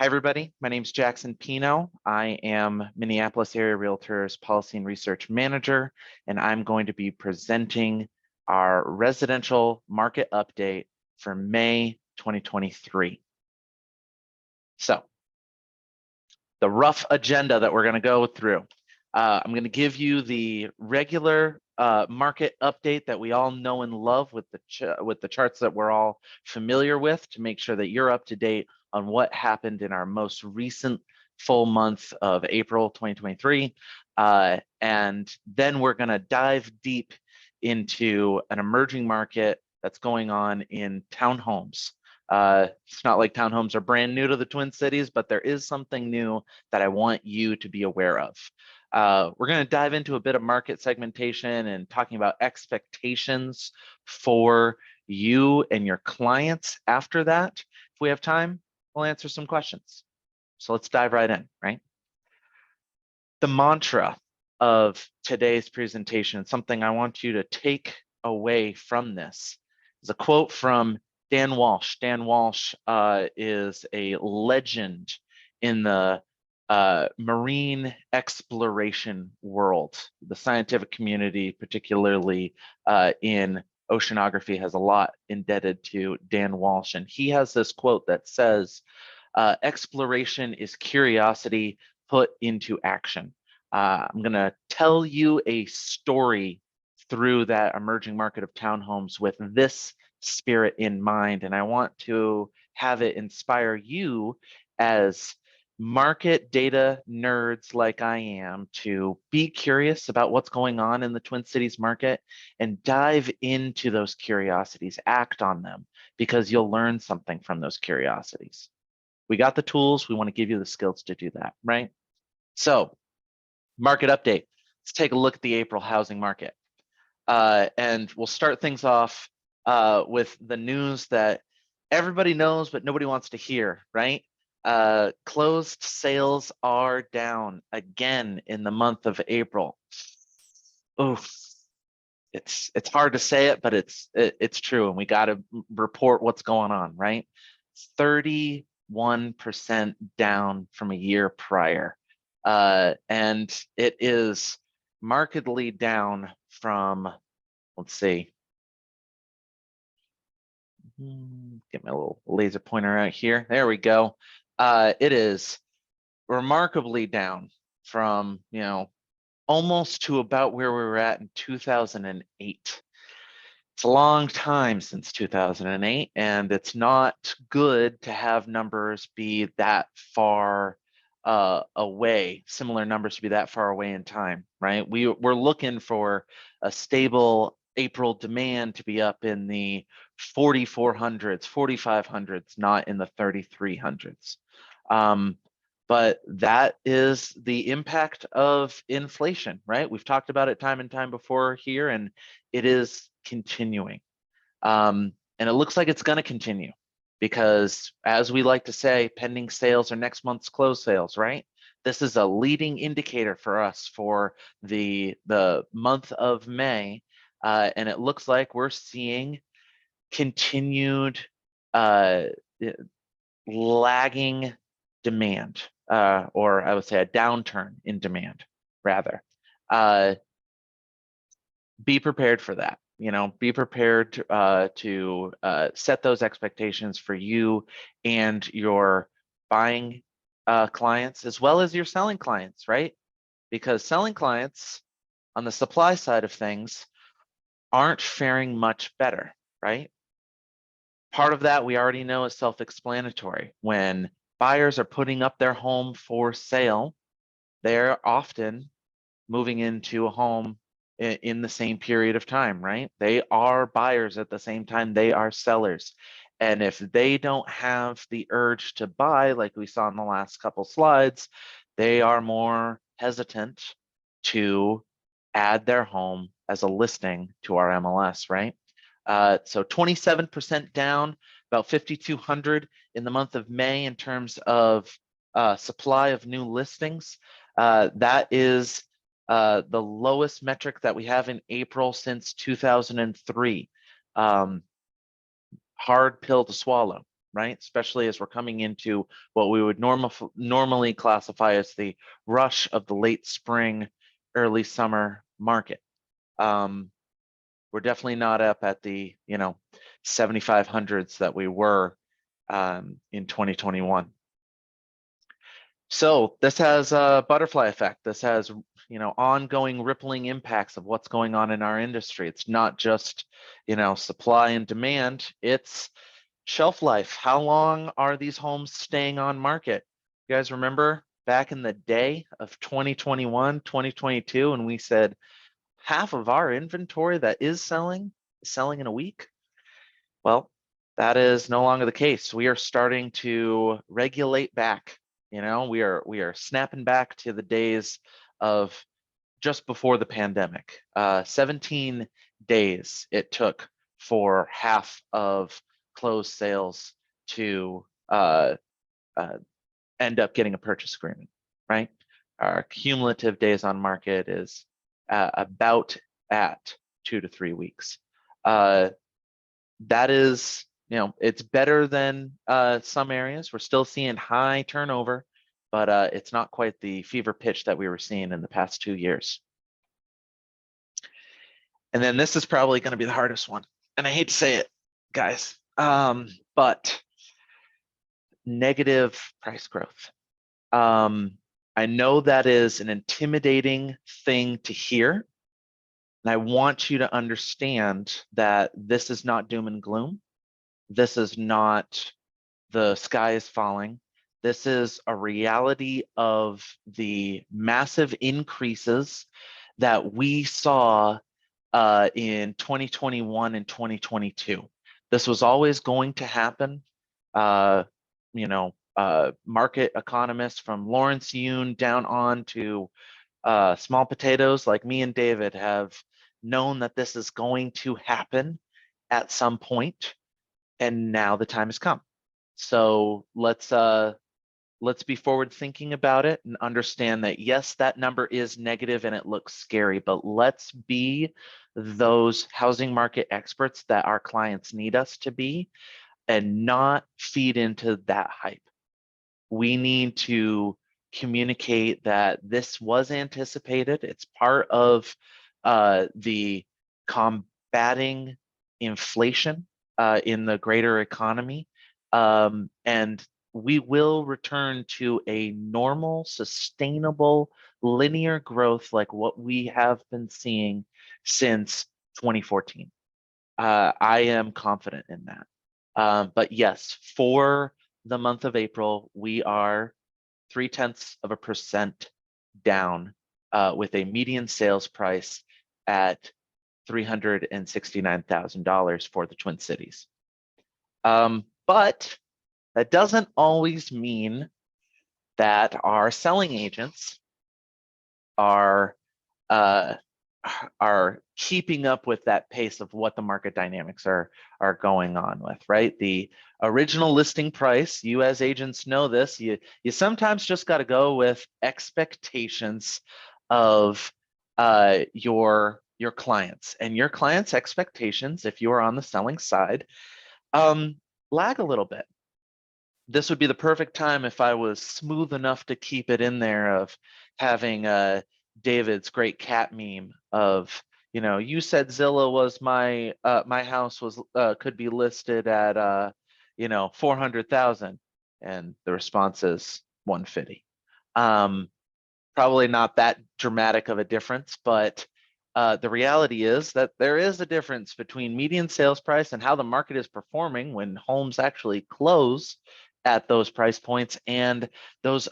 Hi, everybody. My name is Jackson Pino. I am Minneapolis Area Realtors Policy and Research Manager, and I'm going to be presenting our residential market update for May 2023. So, the rough agenda that we're going to go through. I'm going to give you the regular market update that we all know and love with the charts that we're all familiar with to make sure that you're up to date on what happened in our most recent full month of April 2023. And then we're going to dive deep into an emerging market that's going on in townhomes. It's not like townhomes are brand new to the Twin Cities, but there is something new that I want you to be aware of. We're going to dive into a bit of market segmentation and talking about expectations for you and your clients after that. If we have time, we'll answer some questions. So let's dive right in, right? The mantra of today's presentation, something I want you to take away from this, is a quote from Dan Walsh. Dan Walsh is a legend in the marine exploration world. The scientific community, particularly in oceanography, has a lot indebted to Dan Walsh. And he has this quote that says, exploration is curiosity put into action. I'm going to tell you a story through that emerging market of townhomes with this spirit in mind, and I want to have it inspire you as market data nerds like I am to be curious about what's going on in the Twin Cities market and dive into those curiosities, act on them, because you'll learn something from those curiosities. We got the tools, we want to give you the skills to do that, right? So, market update. Let's take a look at the April housing market. And we'll start things off with the news that everybody knows, but nobody wants to hear, right? Closed sales are down again in the month of April. Oof. It's hard to say it, but it's true, and we got to report what's going on, right? 31% down from a year prior, and it is markedly down from, let's see, get my little laser pointer out here. There we go. It is remarkably down from, almost to about where we were at in 2008. It's a long time since 2008, and it's not good to have numbers be that far away, similar numbers to be that far away in time, right? We're looking for a stable April demand to be up in the 4,400s, 4,500s, not in the 3,300s. But that is the impact of inflation, right? We've talked about it time and time before here, and it is continuing. And it looks like it's going to continue because, as we like to say, pending sales are next month's closed sales, right? This is a leading indicator for us for the month of May. And it looks like we're seeing continued lagging demand, or I would say a downturn in demand, rather. Be prepared for that. Be prepared to set those expectations for you and your buying clients, as well as your selling clients, right? Because selling clients on the supply side of things aren't faring much better, right? Part of that we already know is self-explanatory. When buyers are putting up their home for sale, they're often moving into a home in the same period of time, right? They are buyers at the same time they are sellers. And if they don't have the urge to buy, like we saw in the last couple slides, they are more hesitant to add their home as a listing to our MLS, right? So 27% down, about 5,200 in the month of May in terms of supply of new listings. That is the lowest metric that we have in April since 2003. Hard pill to swallow, right? Especially as we're coming into what we would normally classify as the rush of the late spring, early summer market. We're definitely not up at the 7,500s that we were in 2021. So this has a butterfly effect. This has ongoing rippling impacts of what's going on in our industry. It's not just supply and demand, it's shelf life. How long are these homes staying on market? You guys remember back in the day of 2021, 2022, and we said half of our inventory that is selling in a week? Well, that is no longer the case. We are starting to regulate back. We are snapping back to the days of just before the pandemic. 17 days it took for half of closed sales to end up getting a purchase agreement, right? Our cumulative days on market is about at 2 to 3 weeks. That is, it's better than some areas. We're still seeing high turnover, but it's not quite the fever pitch that we were seeing in the past 2 years. And then this is probably going to be the hardest one. And I hate to say it, guys, but negative price growth. I know that is an intimidating thing to hear. And I want you to understand that this is not doom and gloom. This is not the sky is falling. This is a reality of the massive increases that we saw in 2021 and 2022. This was always going to happen. Market economists from Lawrence Yun down on to small potatoes like me and David have known that this is going to happen at some point, and now the time has come. So let's be forward thinking about it and understand that yes, that number is negative and it looks scary, but let's be those housing market experts that our clients need us to be and not feed into that hype. We need to communicate that this was anticipated. It's part of the combating inflation in the greater economy. And we will return to a normal, sustainable, linear growth like what we have been seeing since 2014. I am confident in that. But yes, for the month of April, we are 0.3% down with a median sales price at $369,000 for the Twin Cities. But that doesn't always mean that our selling agents are keeping up with that pace of what the market dynamics are going on with, right? The original listing price, you as agents know this, you sometimes just got to go with expectations of your clients, and your clients' expectations, if you are on the selling side, lag a little bit. This would be the perfect time if I was smooth enough to keep it in there of having David's great cat meme of, you said Zillow was my house was could be listed at 400,000, and the response is 150. Probably not that dramatic of a difference, but the reality is that there is a difference between median sales price and how the market is performing when homes actually close at those price points and those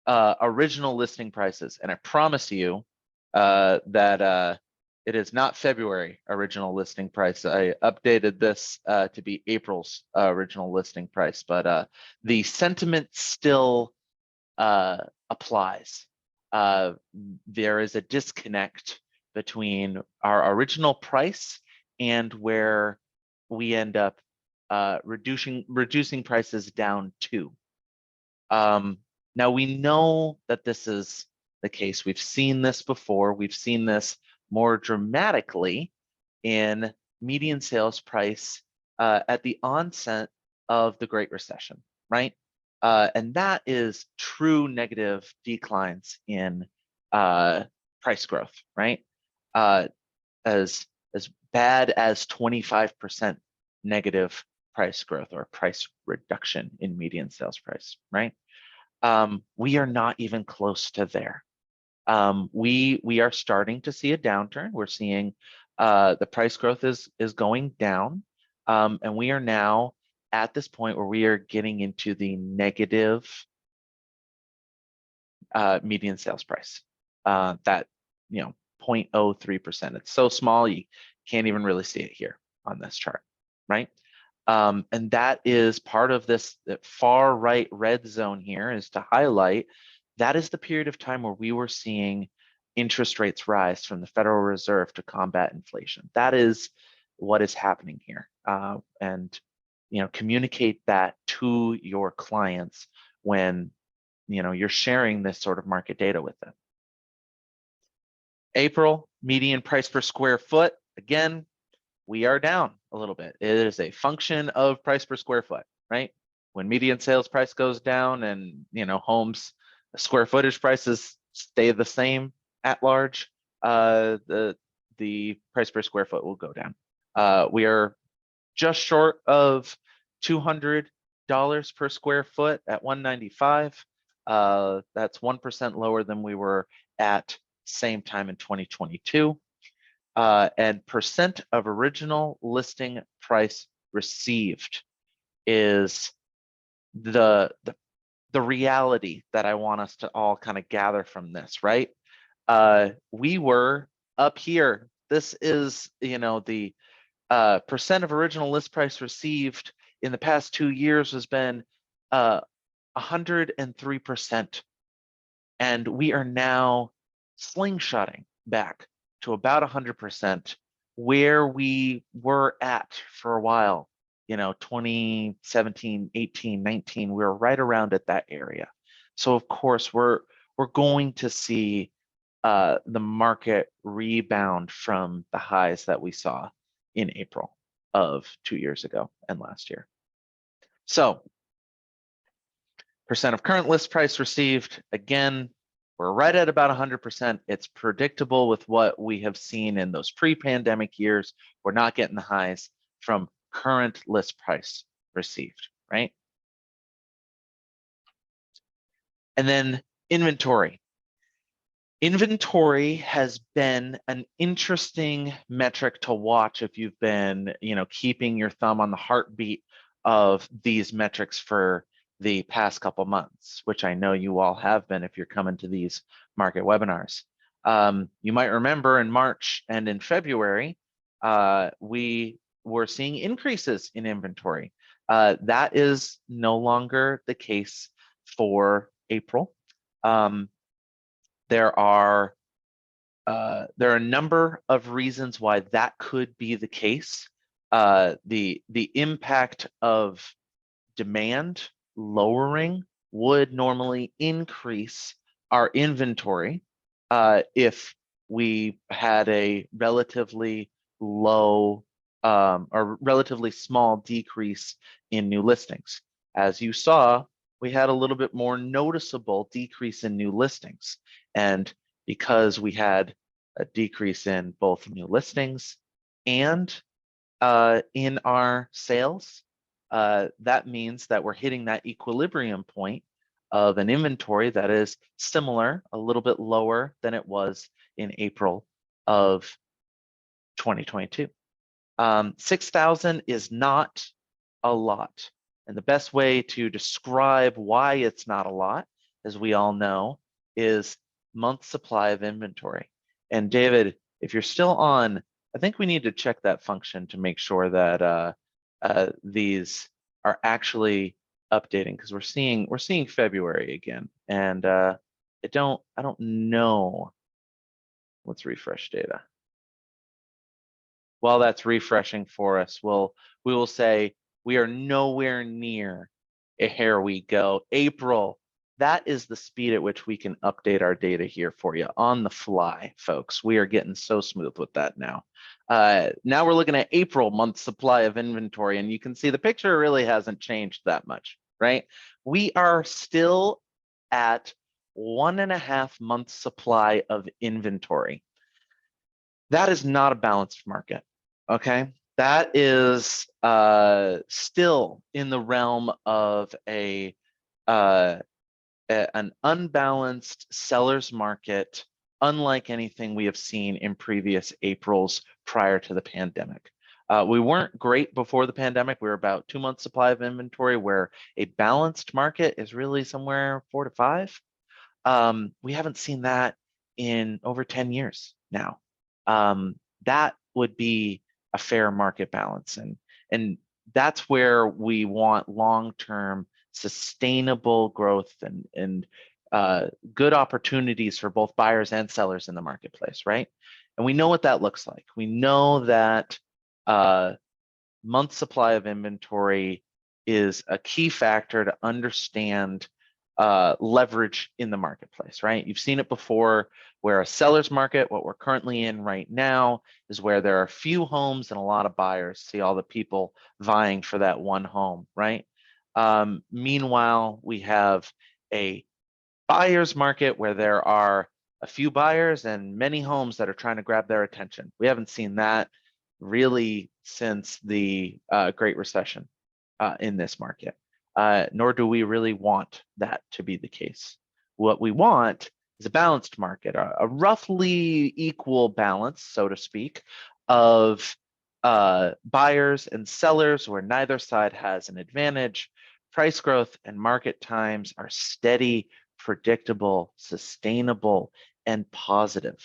original listing prices. And I promise you that it is not February original listing price. I updated this to be April's original listing price, but the sentiment still applies. There is a disconnect between our original price and where we end up reducing prices down to. Now we know that this is the case. We've seen this before. We've seen this more dramatically in median sales price at the onset of the Great Recession, right? And that is true negative declines in price growth, right? As bad as 25% negative price growth or price reduction in median sales price, right? We are not even close to there. We are starting to see a downturn. We're seeing the price growth is going down, and we are now at this point where we are getting into the negative median sales price. That 0.03%. It's so small you can't even really see it here on this chart, right? And that is part of this far right red zone here, is to highlight that is the period of time where we were seeing interest rates rise from the Federal Reserve to combat inflation. That is what is happening here. And communicate that to your clients when you're sharing this sort of market data with them. April, median price per square foot, again, we are down a little bit. It is a function of price per square foot, right? When median sales price goes down and homes square footage prices stay the same at large, the price per square foot will go down. We are just short of $200 per square foot at $195. That's 1% lower than we were at same time in 2022. And percent of original listing price received is the reality that I want us to all kind of gather from this, right? We were up here. This is, the percent of original list price received in the past 2 years has been 103%. And we are now slingshotting back to about 100%, where we were at for a while. 2017, 18, 19, we were right around at that area. So of course we're going to see the market rebound from the highs that we saw in April of 2 years ago and last year. So percent of current list price received, again, we're right at about 100%. It's predictable with what we have seen in those pre-pandemic years. We're not getting the highs from current list price received, right? And then inventory. Inventory has been an interesting metric to watch if you've been, keeping your thumb on the heartbeat of these metrics for the past couple months, which I know you all have been if you're coming to these market webinars. You might remember in March and in February, we were seeing increases in inventory. That is no longer the case for April. There are a number of reasons why that could be the case. The impact of demand lowering would normally increase our inventory if we had a relatively low or relatively small decrease in new listings. As you saw, we had a little bit more noticeable decrease in new listings. And because we had a decrease in both new listings and in our sales, that means that we're hitting that equilibrium point of an inventory that is similar, a little bit lower than it was in April of 2022. 6,000 is not a lot. And the best way to describe why it's not a lot, as we all know, is month supply of inventory. And David, if you're still on, I think we need to check that function to make sure that these are actually updating, because we're seeing February again, and I don't know. Let's refresh data. While that's refreshing for us, we will say we are nowhere near a here we go. April that is the speed at which we can update our data here for you on the fly, folks. We are getting so smooth with that now. Now we're looking at April month supply of inventory, and you can see the picture really hasn't changed that much, right? We are still at 1.5 months supply of inventory. That is not a balanced market, okay? That is still in the realm of an unbalanced seller's market, unlike anything we have seen in previous Aprils prior to the pandemic. We weren't great before the pandemic. We were about 2 months supply of inventory, where a balanced market is really somewhere 4 to 5. We haven't seen that in over 10 years now. That would be a fair market balance. And that's where we want long-term sustainable growth and good opportunities for both buyers and sellers in the marketplace, right? And we know what that looks like. We know that month supply of inventory is a key factor to understand leverage in the marketplace, right? You've seen it before, where a seller's market, what we're currently in right now, is where there are few homes and a lot of buyers. See all the people vying for that one home, right? Meanwhile, we have a buyer's market where there are a few buyers and many homes that are trying to grab their attention. We haven't seen that really since the Great Recession in this market. Nor do we really want that to be the case. What we want is a balanced market, a roughly equal balance, so to speak, of buyers and sellers where neither side has an advantage. Price growth and market times are steady, predictable, sustainable, and positive.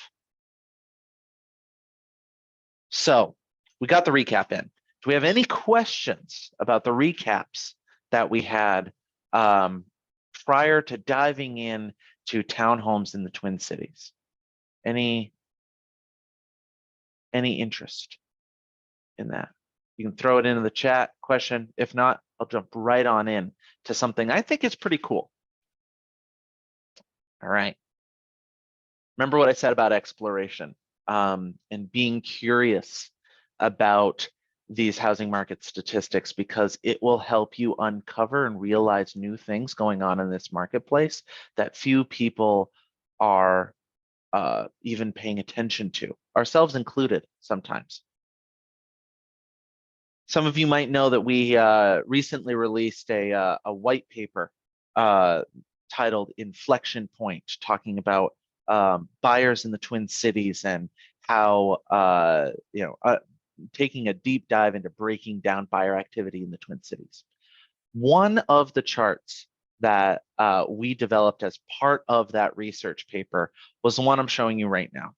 So we got the recap in. Do we have any questions about the recaps that we had prior to diving in to townhomes in the Twin Cities? Any interest in that? You can throw it into the chat question. If not, I'll jump right on in to something I think is pretty cool. All right. Remember what I said about exploration and being curious about these housing market statistics, because it will help you uncover and realize new things going on in this marketplace that few people are even paying attention to, ourselves included sometimes. Some of you might know that we recently released a white paper titled Inflection Point, talking about buyers in the Twin Cities and how taking a deep dive into breaking down buyer activity in the Twin Cities. One of the charts that we developed as part of that research paper was the one I'm showing you right now.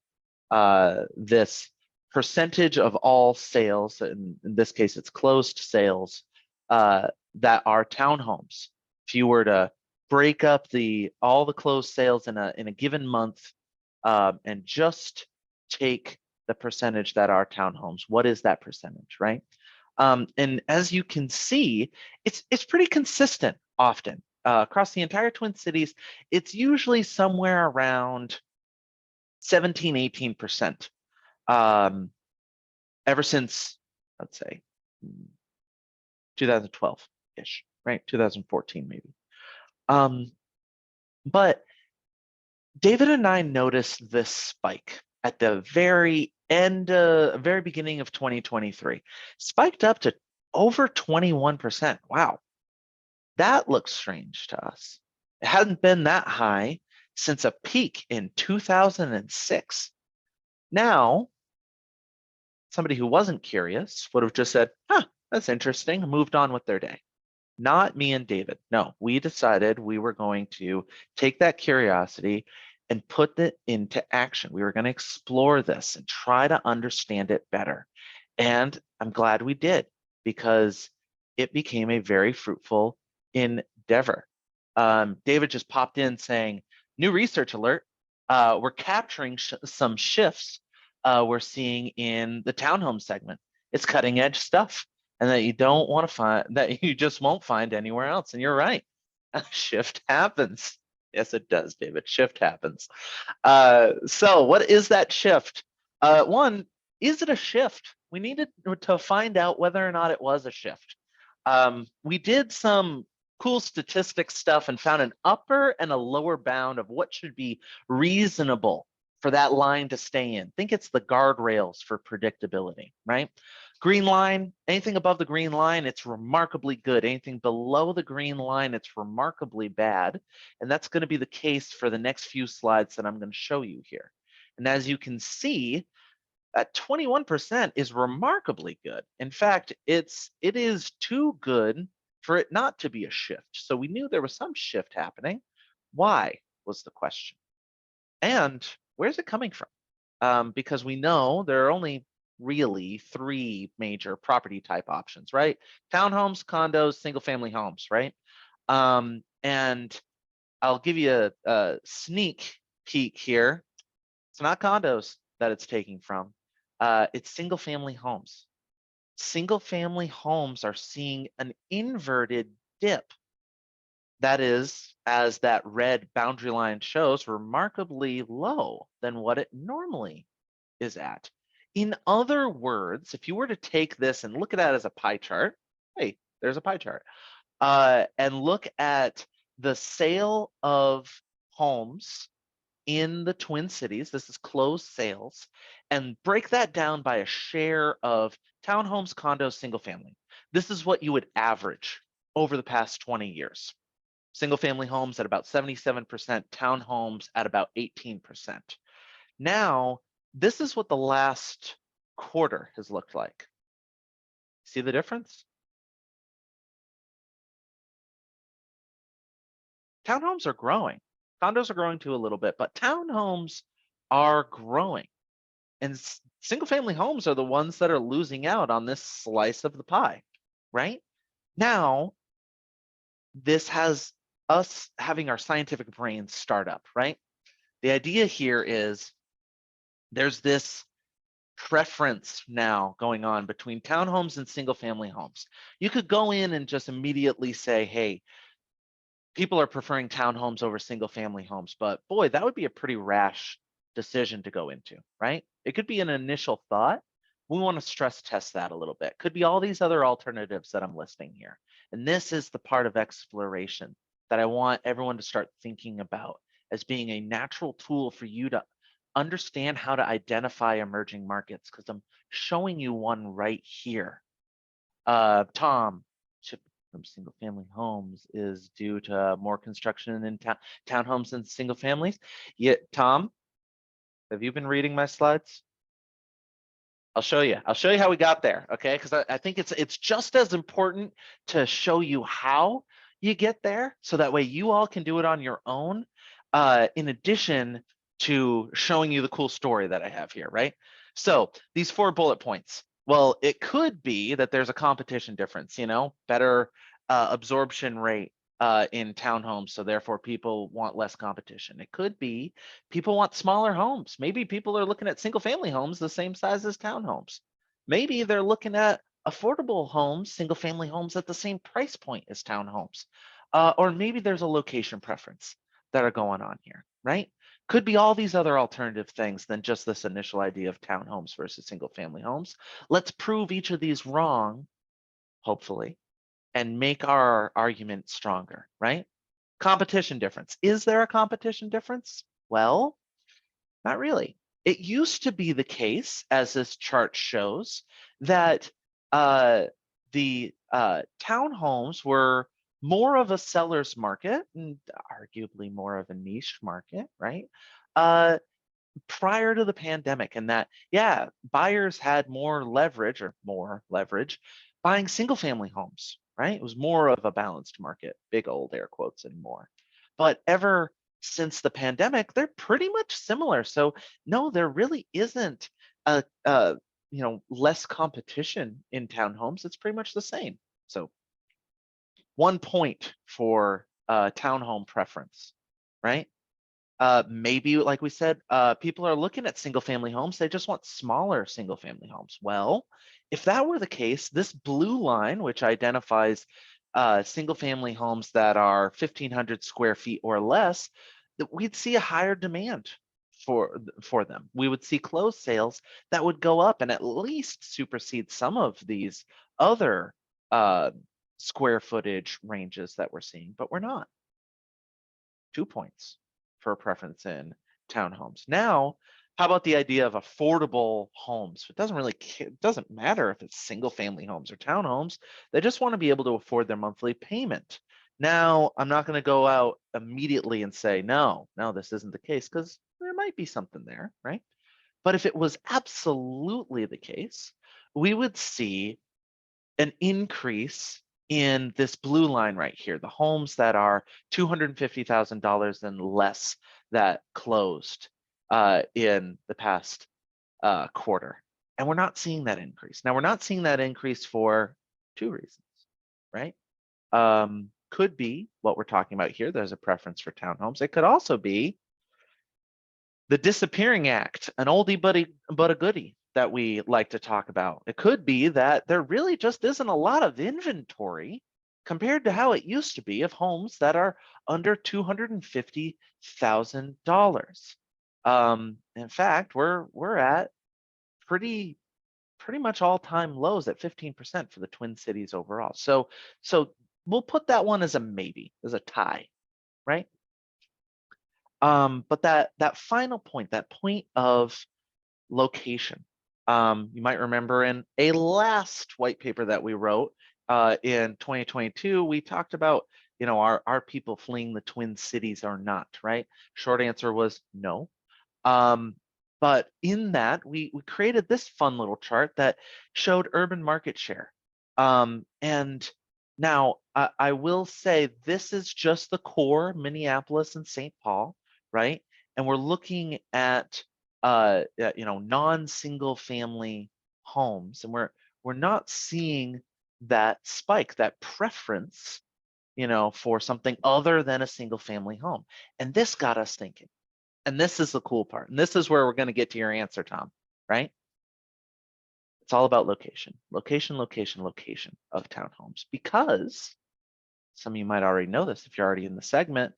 This percentage of all sales, in this case it's closed sales, that are townhomes. If you were to break up all the closed sales in a given month and just take the percentage that are townhomes, what is that percentage, right? And as you can see, it's pretty consistent often. Across the entire Twin Cities, it's usually somewhere around 17, 18%. Ever since, let's say, 2012-ish, right? 2014 maybe. But David and I noticed this spike at the very beginning of 2023, spiked up to over 21%. Wow, that looks strange to us. It hadn't been that high since a peak in 2006. Now, somebody who wasn't curious would have just said, huh, that's interesting, and moved on with their day. Not me and David. No, we decided we were going to take that curiosity and put it into action. We were going to explore this and try to understand it better. And I'm glad we did, because it became a very fruitful endeavor. David just popped in saying, new research alert. We're capturing some shifts we're seeing in the townhome segment. It's cutting edge stuff, and that you don't want to find, that you just won't find anywhere else. And you're right, a shift happens. Yes, it does, David. Shift happens. So what is that shift? One, is it a shift? We needed to find out whether or not it was a shift. We did some cool statistics stuff and found an upper and a lower bound of what should be reasonable for that line to stay in. Think it's the guardrails for predictability, right? Green line, anything above the green line, it's remarkably good. Anything below the green line, it's remarkably bad. And that's going to be the case for the next few slides that I'm going to show you here. And as you can see, that 21% is remarkably good. In fact, it is too good for it not to be a shift. So we knew there was some shift happening. Why was the question? And where's it coming from? Because we know there are only really 3 major property type options, right? Townhomes, condos, single family homes, right? And I'll give you a sneak peek here. It's not condos that it's taking from. It's single family homes. Single family homes are seeing an inverted dip. That is, as that red boundary line shows, remarkably low than what it normally is at. In other words, if you were to take this and look at that as a pie chart, hey, there's a pie chart, and look at the sale of homes in the Twin Cities, this is closed sales, and break that down by a share of townhomes, condos, single family. This is what you would average over the past 20 years. Single family homes at about 77%, townhomes at about 18%. Now, this is what the last quarter has looked like. See the difference? Townhomes are growing. Condos are growing too a little bit, but townhomes are growing. And single family homes are the ones that are losing out on this slice of the pie, right? Now, this has us having our scientific brains start up, right? The idea here is there's this preference now going on between townhomes and single family homes. You could go in and just immediately say, hey, people are preferring townhomes over single family homes, but boy, that would be a pretty rash decision to go into, right? It could be an initial thought. We want to stress test that a little bit. Could be all these other alternatives that I'm listing here. And this is the part of exploration that I want everyone to start thinking about as being a natural tool for you to understand how to identify emerging markets, because I'm showing you one right here. Tom, shift from single family homes is due to more construction in townhomes and single families. Yeah, Tom, have you been reading my slides? I'll show you. I'll show you how we got there, okay? Because I think it's just as important to show you how you get there, so that way you all can do it on your own, in addition to showing you the cool story that I have here, right? So these 4 bullet points. Well, it could be that there's a competition difference, better absorption rate in townhomes, so therefore people want less competition. It could be people want smaller homes. Maybe people are looking at single family homes the same size as townhomes. Maybe they're looking at affordable homes, single family homes at the same price point as townhomes. Or maybe there's a location preference that are going on here, right? Could be all these other alternative things than just this initial idea of townhomes versus single family homes. Let's prove each of these wrong, hopefully, and make our argument stronger, right? Competition difference. Is there a competition difference? Well, not really. It used to be the case, as this chart shows, that the townhomes were more of a seller's market and arguably more of a niche market, right? Prior to the pandemic, and that, yeah, buyers had more leverage buying single family homes, right? It was more of a balanced market, big old air quotes and more. But ever since the pandemic, they're pretty much similar. So no, there really isn't a less competition in townhomes. It's pretty much the same. So 1 point for townhome preference, right? Maybe, like we said, people are looking at single family homes. They just want smaller single family homes. Well, if that were the case, this blue line, which identifies single family homes that are 1,500 square feet or less, that we'd see a higher demand for them. We would see closed sales that would go up and at least supersede some of these other square footage ranges that we're seeing, but we're not. 2 points for a preference in townhomes. Now, how about the idea of affordable homes? It doesn't matter if it's single family homes or townhomes. They just want to be able to afford their monthly payment. Now, I'm not going to go out immediately and say, no, this isn't the case, because there might be something there, right? But if it was absolutely the case, we would see an increase in this blue line right here, the homes that are $250,000 and less that closed in the past quarter. And we're not seeing that increase. Now, we're not seeing that increase for 2 reasons, right? Could be what we're talking about here. There's a preference for townhomes. It could also be the disappearing act, an oldie but a goodie that we like to talk about. It could be that there really just isn't a lot of inventory compared to how it used to be of homes that are under $250,000. In fact, we're at pretty much all-time lows at 15% for the Twin Cities overall. So we'll put that one as a maybe, as a tie, right? But that final point, that point of location, you might remember in a last white paper that we wrote in 2022, we talked about, are people fleeing the Twin Cities or not, right? Short answer was no. But in that, we created this fun little chart that showed urban market share. And now I will say this is just the core, Minneapolis and St. Paul, right? And we're looking at non-single family homes, and we're not seeing that spike, that preference, for something other than a single family home. And this got us thinking. And this is the cool part. And this is where we're going to get to your answer, Tom, right? It's all about location, location, location, location of townhomes, because some of you might already know this if you're already in the segment.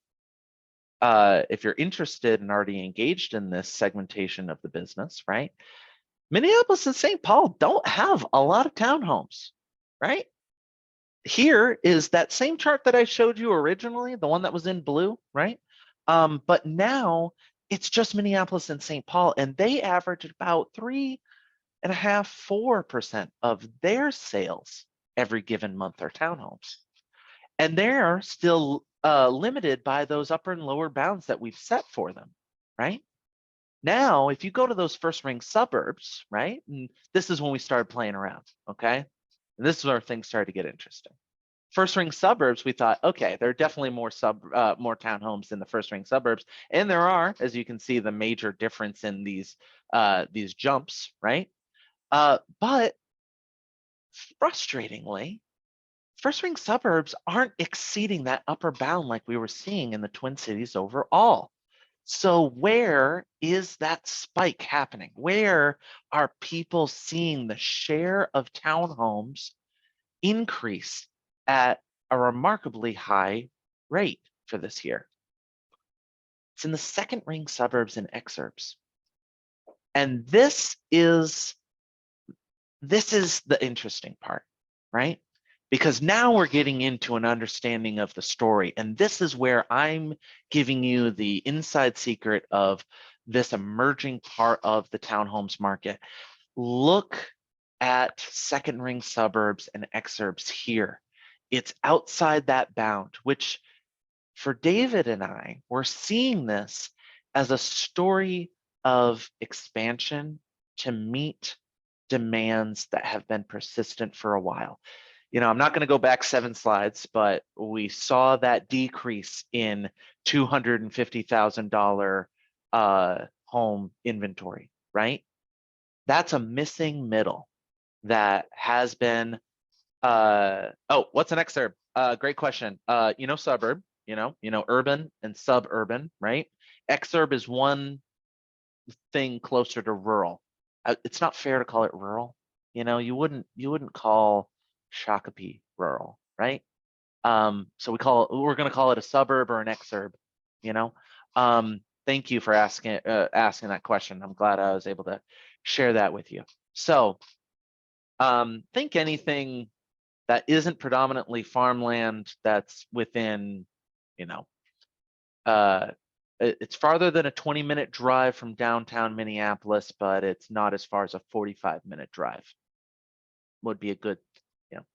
If you're interested and already engaged in this segmentation of the business, right? Minneapolis and St. Paul don't have a lot of townhomes, right? Here is that same chart that I showed you originally, the one that was in blue, right? But now it's just Minneapolis and St. Paul, and they average about 3.5%, 4% of their sales every given month are townhomes. And they're still limited by those upper and lower bounds that we've set for them, right? Now, if you go to those first ring suburbs, right? And this is when we started playing around, okay? And this is where things started to get interesting. First ring suburbs, we thought, okay, there are definitely more townhomes in the first ring suburbs, and there are, as you can see, the major difference in these jumps, right? But frustratingly, first ring suburbs aren't exceeding that upper bound like we were seeing in the Twin Cities overall. So where is that spike happening? Where are people seeing the share of townhomes increase at a remarkably high rate for this year? It's in the second ring suburbs and exurbs. And this is the interesting part, right? Because now we're getting into an understanding of the story. And this is where I'm giving you the inside secret of this emerging part of the townhomes market. Look at second ring suburbs and exurbs here. It's outside that bound, which for David and I, we're seeing this as a story of expansion to meet demands that have been persistent for a while. I'm not going to go back 7 slides, but we saw that decrease in $250,000 home inventory, right? That's a missing middle that has been, what's an exurb? Great question. Suburb, urban and suburban, right? Exurb is one thing closer to rural. It's not fair to call it rural. You wouldn't call Shakopee rural, right? So we're going to call it a suburb or an exurb, you know. Thank you for asking that question. I'm glad I was able to share that with you. So think anything that isn't predominantly farmland that's within, you know, it's farther than a 20-minute drive from downtown Minneapolis, but it's not as far as a 45-minute drive. Would be a good,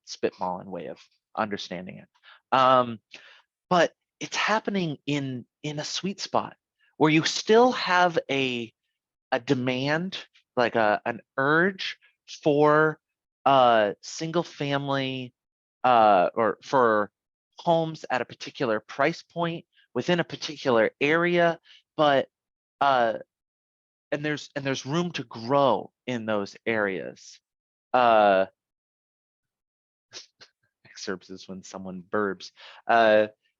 spitballing way of understanding it. But it's happening in a sweet spot where you still have a demand, like an urge for single family or for homes at a particular price point within a particular area, but and there's room to grow in those areas. Excerpts is when someone burbs.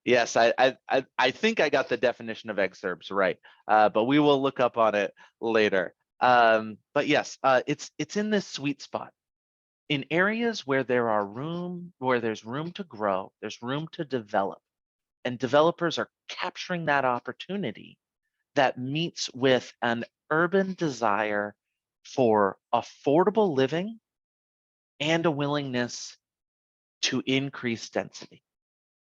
Yes, I think I got the definition of excerpts right, but we will look up on it later. But yes, it's in this sweet spot. In areas where there's room to grow, there's room to develop, and developers are capturing that opportunity that meets with an urban desire for affordable living and a willingness to increase density,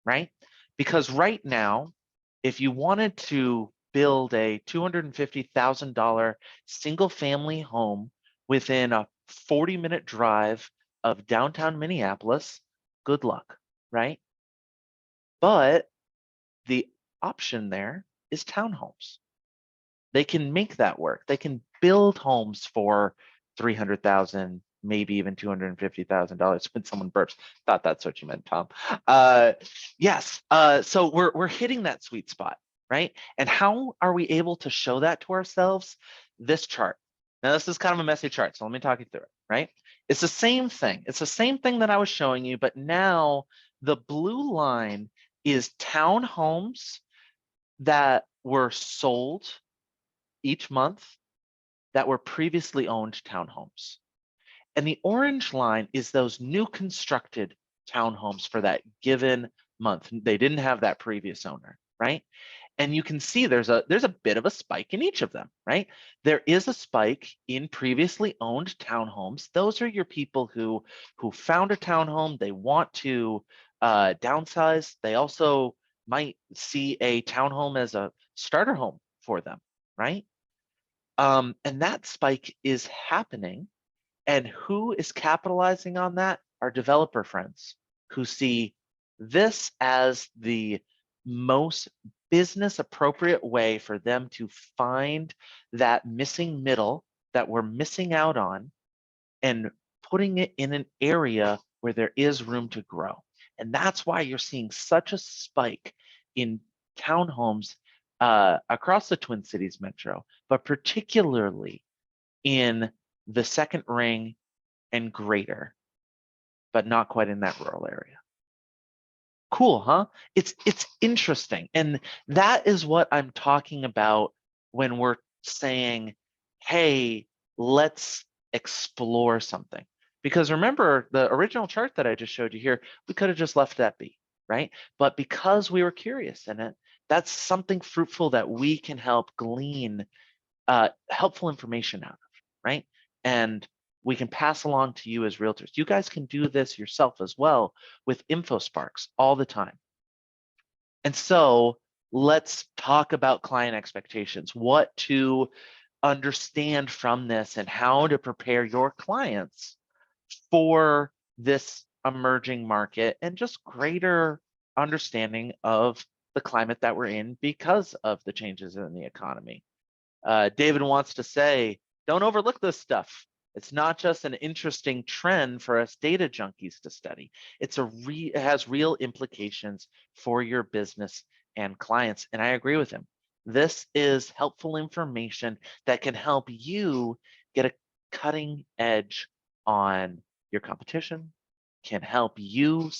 right? Because right now, if you wanted to build a $250,000 single family home within a 40-minute drive of downtown Minneapolis, good luck, right? But the option there is townhomes. They can make that work. They can build homes for $300,000, maybe even $250,000 when someone burps. Thought that's what you meant, Tom. Yes. So we're hitting that sweet spot, right? And how are we able to show that to ourselves? This chart. Now, this is kind of a messy chart, so let me talk you through it, right? It's the same thing. It's the same thing that I was showing you, but now the blue line is townhomes that were sold each month that were previously owned townhomes. And the orange line is those new constructed townhomes for that given month. They didn't have that previous owner, right? And you can see there's a bit of a spike in each of them, right? There is a spike in previously owned townhomes. Those are your people who found a townhome, they want to downsize. They also might see a townhome as a starter home for them, right? And that spike is happening. And who is capitalizing on that? Our developer friends who see this as the most business appropriate way for them to find that missing middle that we're missing out on and putting it in an area where there is room to grow. And that's why you're seeing such a spike in townhomes across the Twin Cities metro, but particularly in the second ring and greater, but not quite in that rural area. Cool, huh? It's interesting. And that is what I'm talking about when we're saying, hey, let's explore something. Because remember, the original chart that I just showed you here, we could have just left that be, right? But because we were curious in it, that's something fruitful that we can help glean helpful information out of, right? And we can pass along to you as realtors. You guys can do this yourself as well with InfoSparks all the time. And so let's talk about client expectations, what to understand from this and how to prepare your clients for this emerging market and just greater understanding of the climate that we're in because of the changes in the economy. David wants to say, don't overlook this stuff. It's not just an interesting trend for us data junkies to study. It has real implications for your business and clients. And I agree with him. This is helpful information that can help you get a cutting edge on your competition, can help you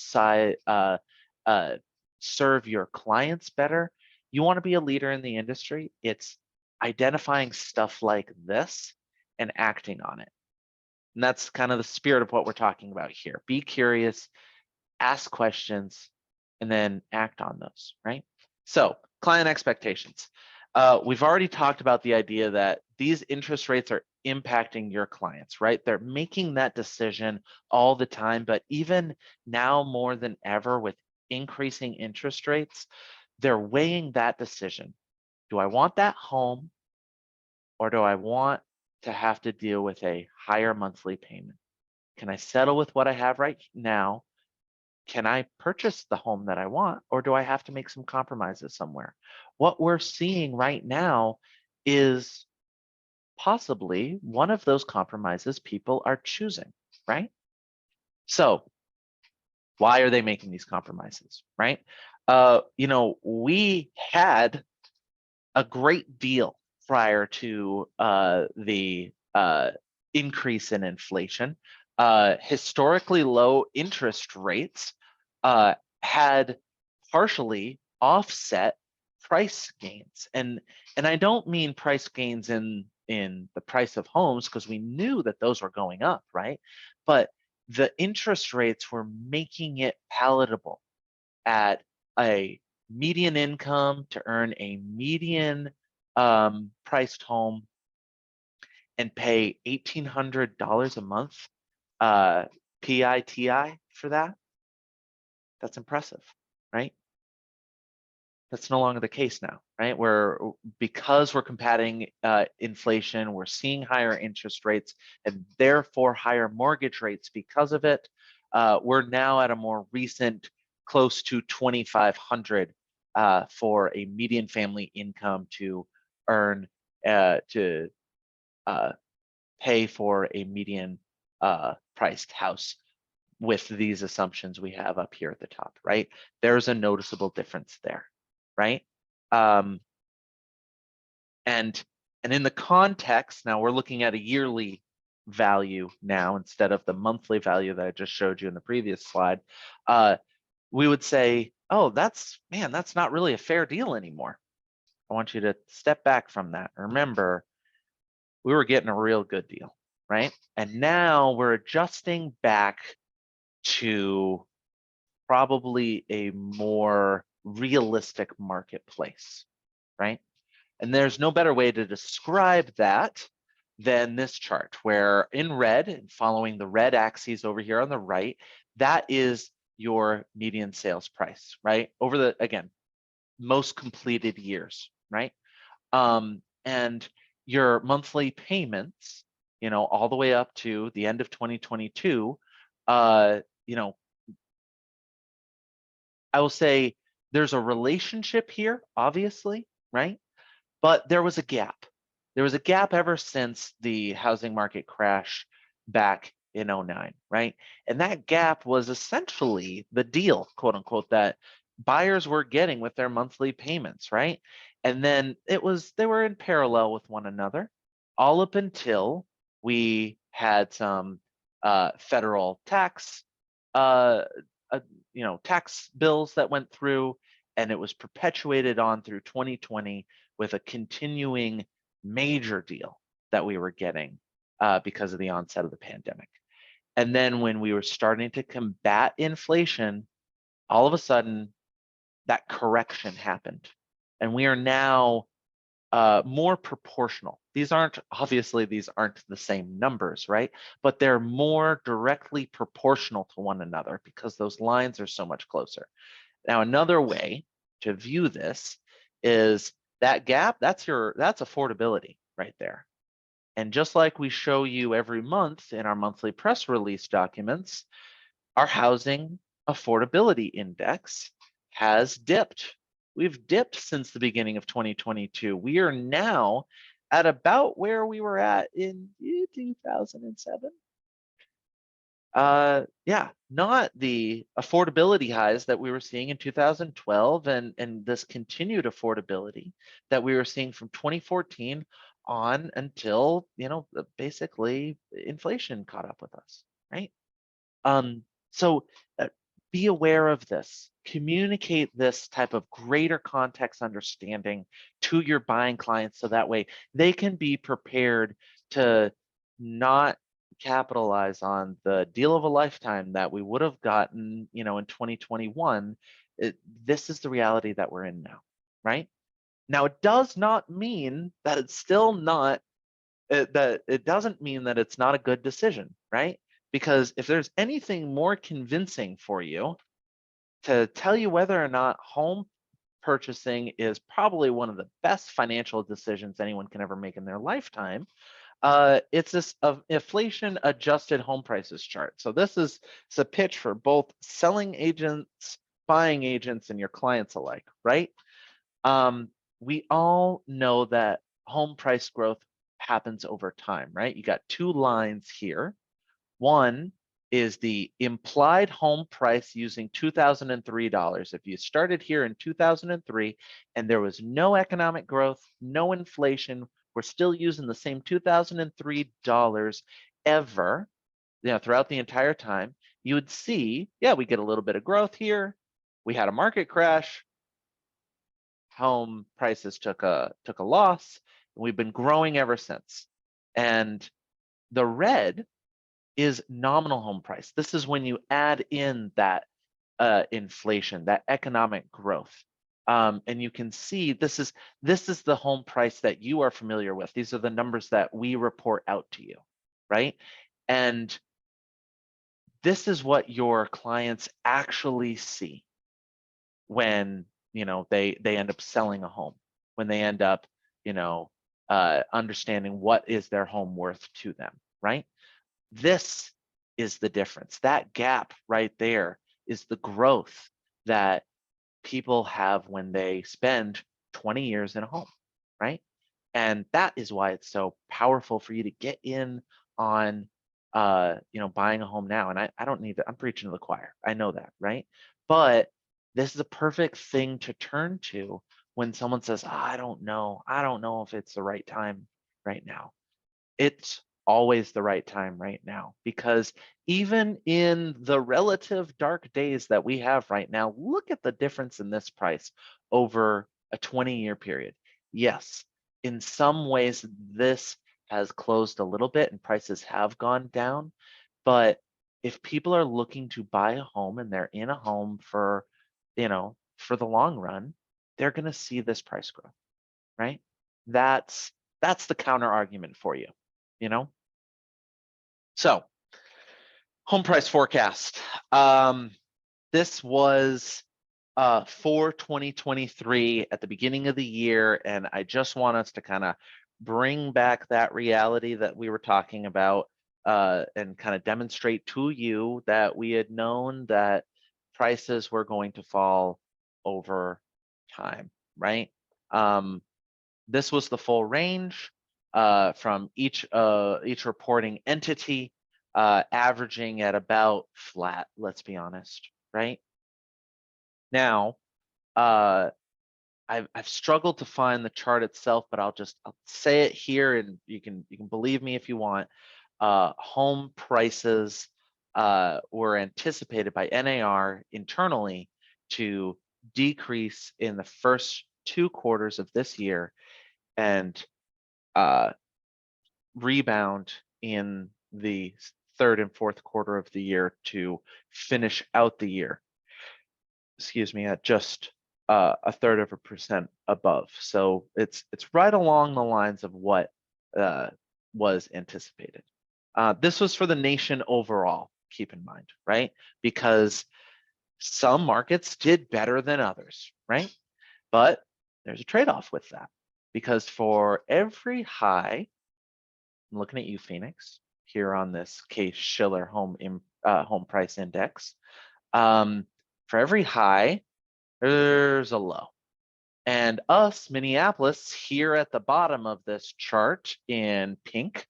serve your clients better. You want to be a leader in the industry. It's identifying stuff like this and acting on it. And that's kind of the spirit of what we're talking about here. Be curious, ask questions, and then act on those, right? So client expectations. We've already talked about the idea that these interest rates are impacting your clients, right? They're making that decision all the time, but even now more than ever with increasing interest rates, they're weighing that decision. Do I want that home, or do I want to have to deal with a higher monthly payment? Can I settle with what I have right now? Can I purchase the home that I want, or do I have to make some compromises somewhere? What we're seeing right now is possibly one of those compromises people are choosing, right? So why are they making these compromises, right? We had a great deal prior to the increase in inflation. Historically low interest rates had partially offset price gains, and I don't mean price gains in the price of homes, because we knew that those were going up, right? But the interest rates were making it palatable at a median income to earn a median priced home and pay $1,800 a month PITI for that. That's impressive, right? That's no longer the case now, right? Because we're combating inflation, we're seeing higher interest rates and therefore higher mortgage rates because of it. We're now at a more recent close to 2,500 for a median family income to earn to pay for a median priced house with these assumptions we have up here at the top, right? There's a noticeable difference there, right? And in the context, now we're looking at a yearly value now instead of the monthly value that I just showed you in the previous slide. We would say, oh, that's not really a fair deal anymore. I want you to step back from that. Remember, we were getting a real good deal, right? And now we're adjusting back to probably a more realistic marketplace, right? And there's no better way to describe that than this chart, where in red, and following the red axes over here on the right, that is your median sales price, right? Over the, again, most completed years, right? And your monthly payments, all the way up to the end of 2022, I will say there's a relationship here, obviously, right? But there was a gap. There was a gap ever since the housing market crash back in 2009, right? And that gap was essentially the deal, quote unquote, that buyers were getting with their monthly payments, right? And then they were in parallel with one another, all up until we had some federal tax tax bills that went through, and it was perpetuated on through 2020 with a continuing major deal that we were getting because of the onset of the pandemic. And then when we were starting to combat inflation, all of a sudden that correction happened. And we are now more proportional. These aren't the same numbers, right? But they're more directly proportional to one another because those lines are so much closer. Now, another way to view this is that gap, that's affordability right there. And just like we show you every month in our monthly press release documents, our housing affordability index has dipped. We've dipped since the beginning of 2022. We are now at about where we were at in 2007. Not the affordability highs that we were seeing in 2012 and this continued affordability that we were seeing from 2014 on until, basically inflation caught up with us, right? So be aware of this. Communicate this type of greater context understanding to your buying clients so that way they can be prepared to not capitalize on the deal of a lifetime that we would have gotten, in 2021 This is the reality that we're in now, right? Now, it does not mean that it's still not, that it doesn't mean that it's not a good decision, right? Because if there's anything more convincing for you to tell you whether or not home purchasing is probably one of the best financial decisions anyone can ever make in their lifetime, it's this inflation adjusted home prices chart. So this is a pitch for both selling agents, buying agents, and your clients alike, right? We all know that home price growth happens over time, right? You got two lines here. One is the implied home price using $2003. If you started here in 2003 and there was no economic growth, no inflation, we're still using the same $2003 ever, throughout the entire time, you would see, yeah, we get a little bit of growth here. We had a market crash. Home prices took a loss, and we've been growing ever since. And the red is nominal home price. This is when you add in that inflation, that economic growth. And you can see this is the home price that you are familiar with. These are the numbers that we report out to you, right? And this is what your clients actually see when they end up selling a home, when they end up understanding what is their home worth to them, right? This is the difference. That gap right there is the growth that people have when they spend 20 years in a home, right? And that is why it's so powerful for you to get in on buying a home now. And I don't need to, I'm preaching to the choir. I know that, right? But this is a perfect thing to turn to when someone says, I don't know if it's the right time right now. It's always the right time right now, because even in the relative dark days that we have right now, look at the difference in this price over a 20-year period. Yes, in some ways this has closed a little bit and prices have gone down, but if people are looking to buy a home and they're in a home for the long run, they're going to see this price growth, right? That's the counter argument for you. So, home price forecast. This was for 2023 at the beginning of the year, and I just want us to kind of bring back that reality that we were talking about, and kind of demonstrate to you that we had known that prices were going to fall over time, right? This was the full range from each reporting entity, averaging at about flat, let's be honest, right? Now, I've struggled to find the chart itself, but I'll say it here, and you can believe me if you want. Home prices were anticipated by NAR internally to decrease in the first 2 quarters of this year and rebound in the 3rd and 4th quarter of the year to finish out the year, at just 1/3% above. So it's right along the lines of what was anticipated. This was for the nation overall, keep in mind, right? Because some markets did better than others, right? But there's a trade-off with that, because for every high, I'm looking at you, Phoenix, here on this Case-Shiller home price index. For every high, there's a low. And us, Minneapolis, here at the bottom of this chart in pink,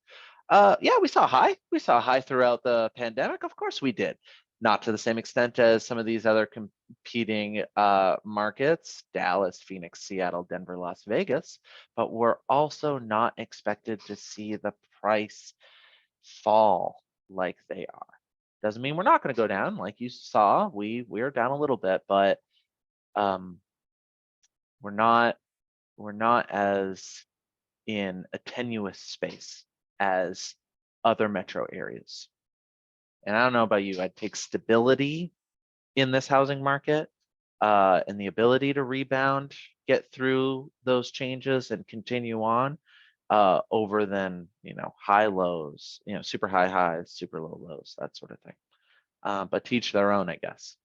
yeah, we saw a high. We saw a high throughout the pandemic. Of course we did. Not to the same extent as some of these other competing markets, Dallas, Phoenix, Seattle, Denver, Las Vegas, but we're also not expected to see the price fall like they are. Doesn't mean we're not going to go down. Like you saw, we're down a little bit, but we're not as in a tenuous space as other metro areas. And I don't know about you, I'd take stability in this housing market and the ability to rebound, get through those changes and continue on over than, high lows, super high highs, super low lows, that sort of thing. But teach their own, I guess.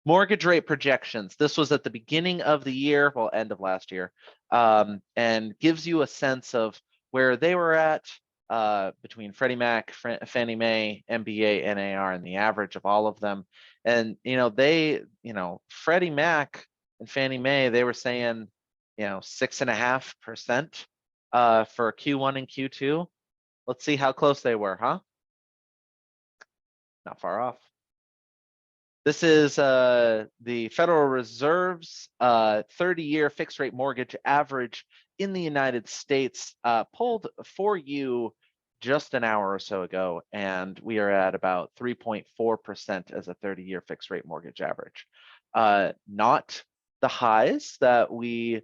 Mortgage rate projections. This was at the beginning of the year, well, end of last year, and gives you a sense of where they were at between Freddie Mac, Fannie Mae, MBA, NAR, and the average of all of them. And Freddie Mac and Fannie Mae, they were saying 6.5% for Q1 and Q2. Let's see how close they were, huh? Not far off. This is the Federal Reserve's 30-year fixed rate mortgage average in the United States, pulled for you just an hour or so ago, and we are at about 3.4% as a 30-year fixed rate mortgage average. Not the highs that we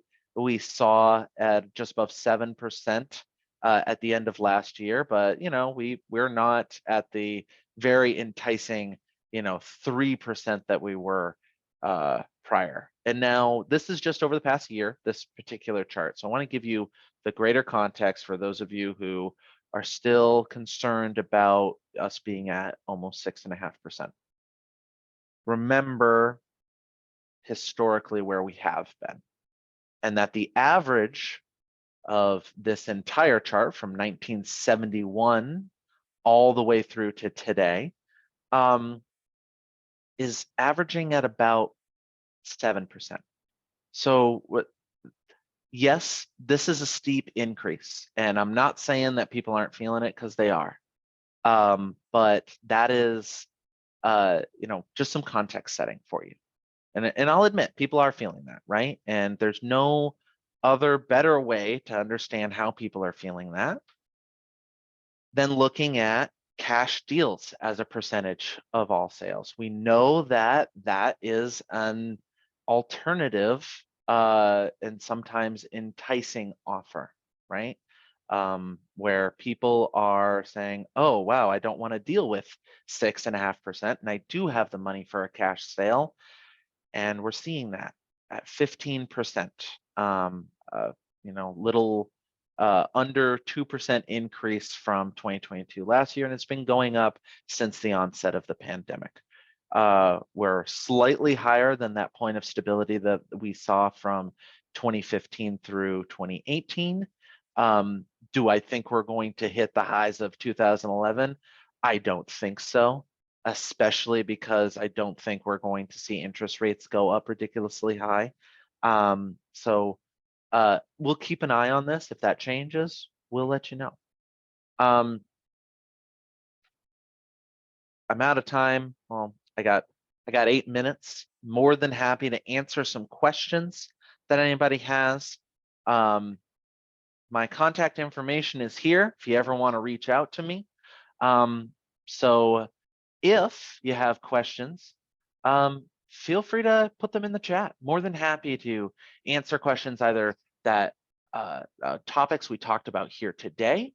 saw at just above 7% at the end of last year, but we're not at the very enticing 3% that we were prior. And now this is just over the past year, this particular chart. So I want to give you the greater context for those of you who are still concerned about us being at almost 6.5%. Remember historically where we have been, and that the average of this entire chart from 1971 all the way through to today is averaging at about 7%. So yes, this is a steep increase, and I'm not saying that people aren't feeling it, because they are. But that is, just some context setting for you. And I'll admit, people are feeling that, right? And there's no other better way to understand how people are feeling that than looking at cash deals as a percentage of all sales. We know that that is an alternative and sometimes enticing offer, right? Where people are saying, oh, wow, I don't want to deal with 6.5%, and I do have the money for a cash sale. And we're seeing that at 15%, little under 2% increase from 2022 last year, and it's been going up since the onset of the pandemic. We're slightly higher than that point of stability that we saw from 2015 through 2018. Do I think we're going to hit the highs of 2011? I don't think so, especially because I don't think we're going to see interest rates go up ridiculously high. So we'll keep an eye on this. If that changes, we'll let you know. I'm out of time. Well, I got 8 minutes. More than happy to answer some questions that anybody has. My contact information is here if you ever want to reach out to me. So if you have questions, feel free to put them in the chat. More than happy to answer questions, either that topics we talked about here today,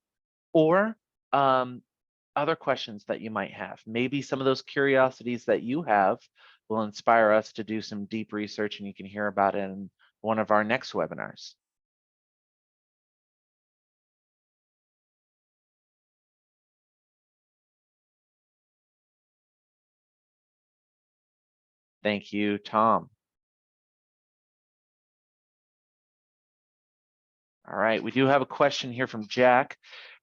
or other questions that you might have. Maybe some of those curiosities that you have will inspire us to do some deep research, and you can hear about it in one of our next webinars. Thank you, Tom. All right, we do have a question here from Jack.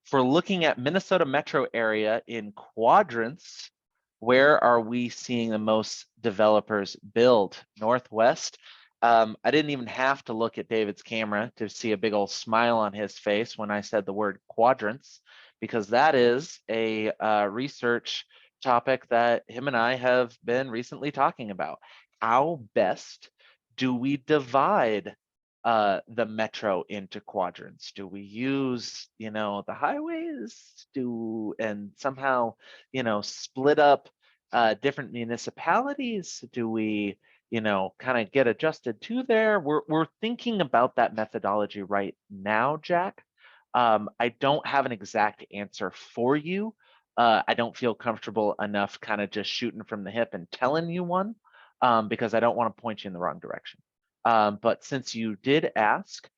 For looking at Minnesota metro area in quadrants, where are we seeing the most developers build? Northwest? I didn't even have to look at David's camera to see a big old smile on his face when I said the word quadrants, because that is a research topic that him and I have been recently talking about. How best do we divide the metro into quadrants? Do we use, the highways? And somehow, split up different municipalities? Do we, kind of get adjusted to there? We're thinking about that methodology right now, Jack. I don't have an exact answer for you. I don't feel comfortable enough kind of just shooting from the hip and telling you one. because I don't want to point you in the wrong direction. But since you did ask,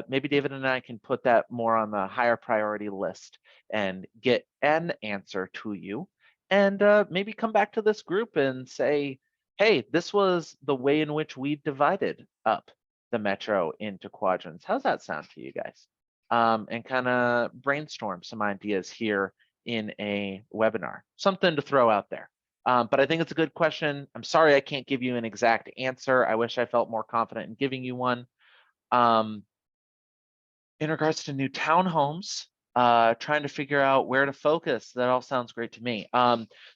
maybe David and I can put that more on the higher priority list and get an answer to you, and maybe come back to this group and say, hey, this was the way in which we divided up the metro into quadrants. How's that sound to you guys? And kind of brainstorm some ideas here in a webinar, something to throw out there. But I think it's a good question. I'm sorry I can't give you an exact answer. I wish I felt more confident in giving you one. In regards to new townhomes, trying to figure out where to focus, that all sounds great to me.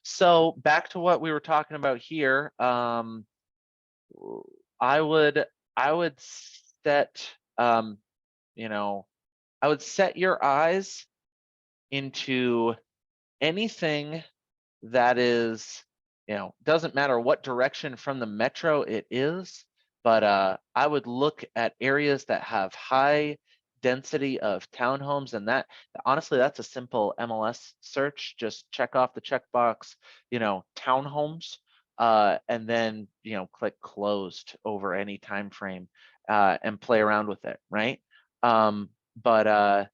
So back to what we were talking about here, I would set, you know, I would set your eyes into anything that is, doesn't matter what direction from the metro it is, but I would look at areas that have high density of townhomes, and that honestly, that's a simple MLS search. Just check off the checkbox, townhomes, and then click closed over any time frame, and play around with it, right? But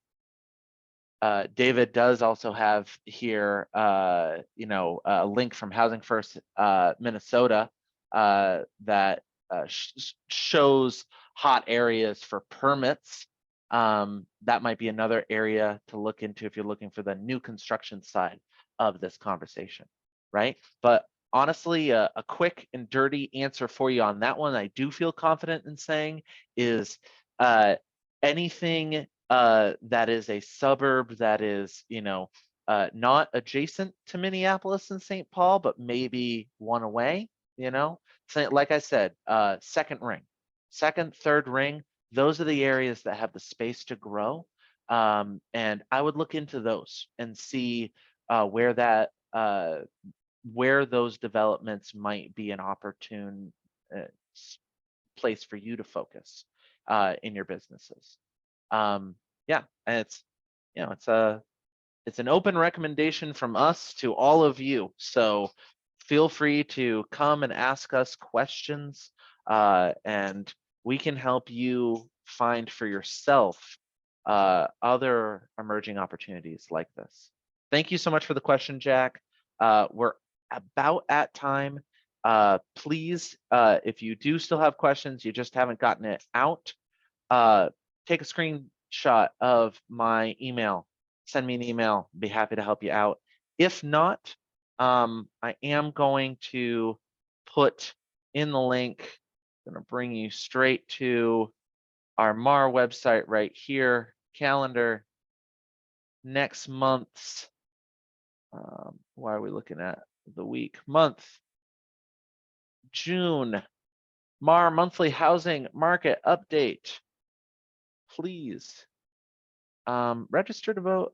David does also have here, a link from Housing First Minnesota that shows hot areas for permits. That might be another area to look into if you're looking for the new construction side of this conversation, right? But honestly, a quick and dirty answer for you on that one, I do feel confident in saying, is anything that is a suburb that is, not adjacent to Minneapolis and St. Paul, but maybe one away, So, like I said, second ring, second, third ring, those are the areas that have the space to grow. And I would look into those and see where those developments might be an opportune place for you to focus in your businesses. Yeah, and it's an open recommendation from us to all of you. So feel free to come and ask us questions, and we can help you find for yourself other emerging opportunities like this. Thank you so much for the question, Jack. We're about at time. Please, if you do still have questions, you just haven't gotten it out, take a screenshot of my email, send me an email, be happy to help you out. If not, I am going to put in the link, I'm going to bring you straight to our MAR website right here, calendar, next month's, why are we looking at the week? Month, June, MAR monthly housing market update. Please register to vote.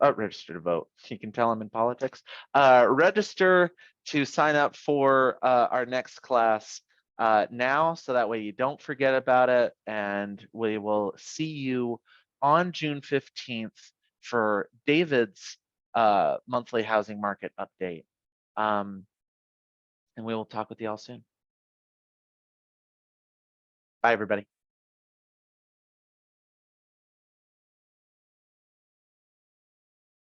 You can tell I'm in politics. Register to sign up for our next class now, so that way you don't forget about it, and we will see you on June 15th for David's monthly housing market update. And we will talk with you all soon. Bye, everybody.